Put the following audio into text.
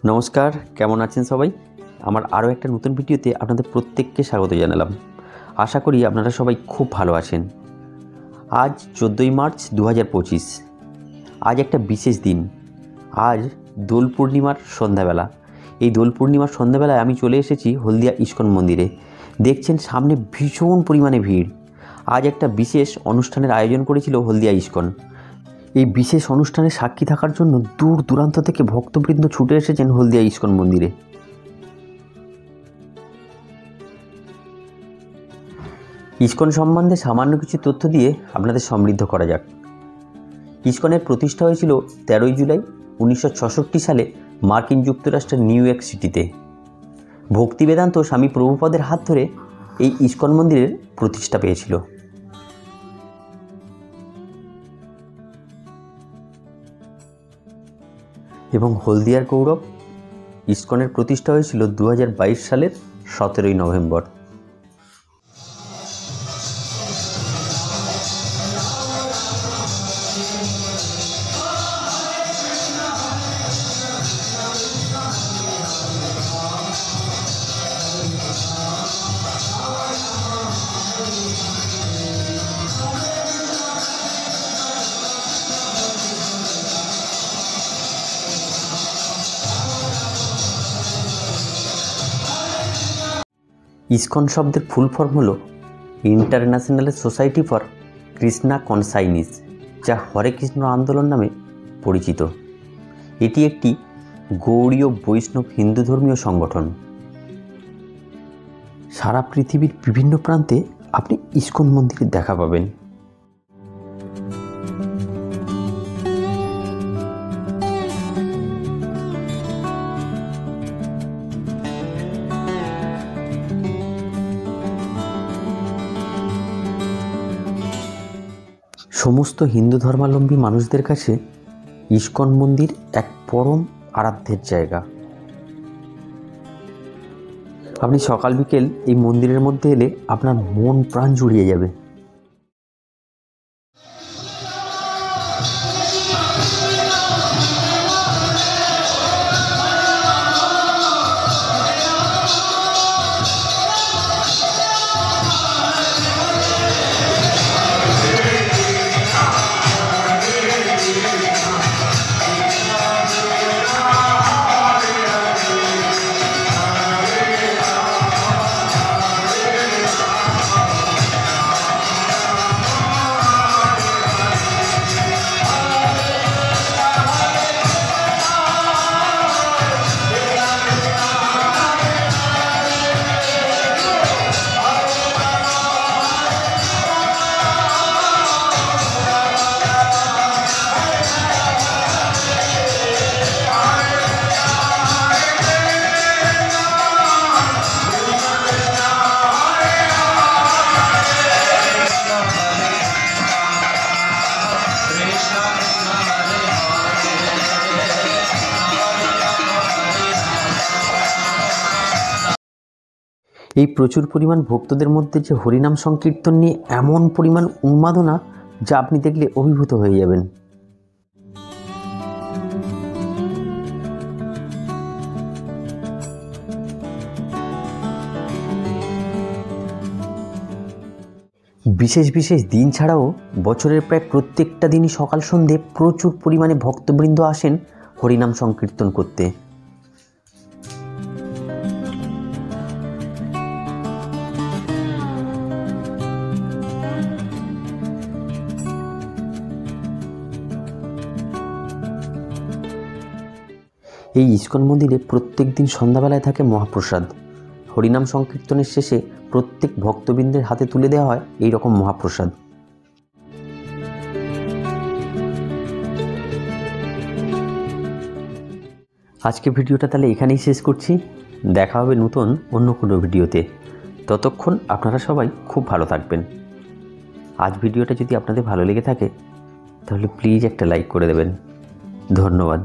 নমস্কার, কেমন আছেন সবাই? আমার আরও একটা নতুন ভিডিওতে আপনাদের প্রত্যেককে স্বাগত জানালাম। আশা করি আপনারা সবাই খুব ভালো আছেন। আজ 14ই মার্চ 2025। আজ একটা বিশেষ দিন। আজ দোল পূর্ণিমার সন্ধ্যাবেলা। এই দোল পূর্ণিমার সন্ধ্যাবেলায় আমি চলে এসেছি হলদিয়া ইস্কন মন্দিরে। দেখছেন সামনে ভীষণ পরিমাণে ভিড়। আজ একটা বিশেষ অনুষ্ঠানের আয়োজন করেছিল হলদিয়া ইস্কন। এই বিশেষ অনুষ্ঠানে সাক্ষী থাকার জন্য দূর দূরান্ত থেকে ভক্তবৃন্দ ছুটে এসেছেন হলদিয়া ইস্কন মন্দিরে। ইস্কন সম্বন্ধে সামান্য কিছু তথ্য দিয়ে আপনাদের সমৃদ্ধ করা যাক। ইস্কনের প্রতিষ্ঠা হয়েছিল 13ই জুলাই 1966 সালে মার্কিন যুক্তরাষ্ট্রের নিউ ইয়র্ক সিটিতে। ভক্তিবেদান্ত স্বামী প্রভুপাদের হাত ধরে এই ইস্কন মন্দিরের প্রতিষ্ঠা পেয়েছিল। এবং হলদিয়ার গৌরব ইস্কনের প্রতিষ্ঠা হয়েছিল 2022 সালের 17ই নভেম্বর। ইস্কন শব্দের ফুল ফর্ম হল ইন্টারন্যাশনাল সোসাইটি ফর কৃষ্ণা কনসাইনিস, যা হরে কৃষ্ণ আন্দোলন নামে পরিচিত। এটি একটি গৌড়ীয় বৈষ্ণব হিন্দু ধর্মীয় সংগঠন। সারা পৃথিবীর বিভিন্ন প্রান্তে আপনি ইস্কন মন্দিরের দেখা পাবেন। সমস্ত হিন্দু ধর্মাবলম্বী মানুষদের কাছে ইস্কন মন্দির এক পরম আরাধ্যের জায়গা। আপনি সকাল বিকেল এই মন্দিরের মধ্যে এলে আপনার মন প্রাণ জুড়িয়ে যাবে। এই প্রচুর পরিমাণ ভক্তদের মধ্যে যে হরিনাম সংকীর্তন নিয়ে এমন পরিমাণ উন্মাদনা, যা আপনি দেখলে অভিভূত হয়ে যাবেন। বিশেষ বিশেষ দিন ছাড়াও বছরের প্রায় প্রত্যেকটা দিনই সকাল সন্ধে প্রচুর পরিমাণে ভক্তবৃন্দ আসেন হরিনাম সংকীর্তন করতে। এই ইস্কন মন্দিরে প্রত্যেক দিন সন্ধ্যাবেলায় থাকে মহাপ্রসাদ। হরিনাম সংকীর্তনের শেষে প্রত্যেক ভক্তবৃন্দের হাতে তুলে দেওয়া হয় এই রকম মহাপ্রসাদ। আজকে ভিডিওটা তাহলে এখানেই শেষ করছি। দেখা হবে নতুন অন্য কোনো ভিডিওতে। ততক্ষণ আপনারা সবাই খুব ভালো থাকবেন। আজ ভিডিওটা যদি আপনাদের ভালো লেগে থাকে তাহলে প্লিজ একটা লাইক করে দেবেন। ধন্যবাদ।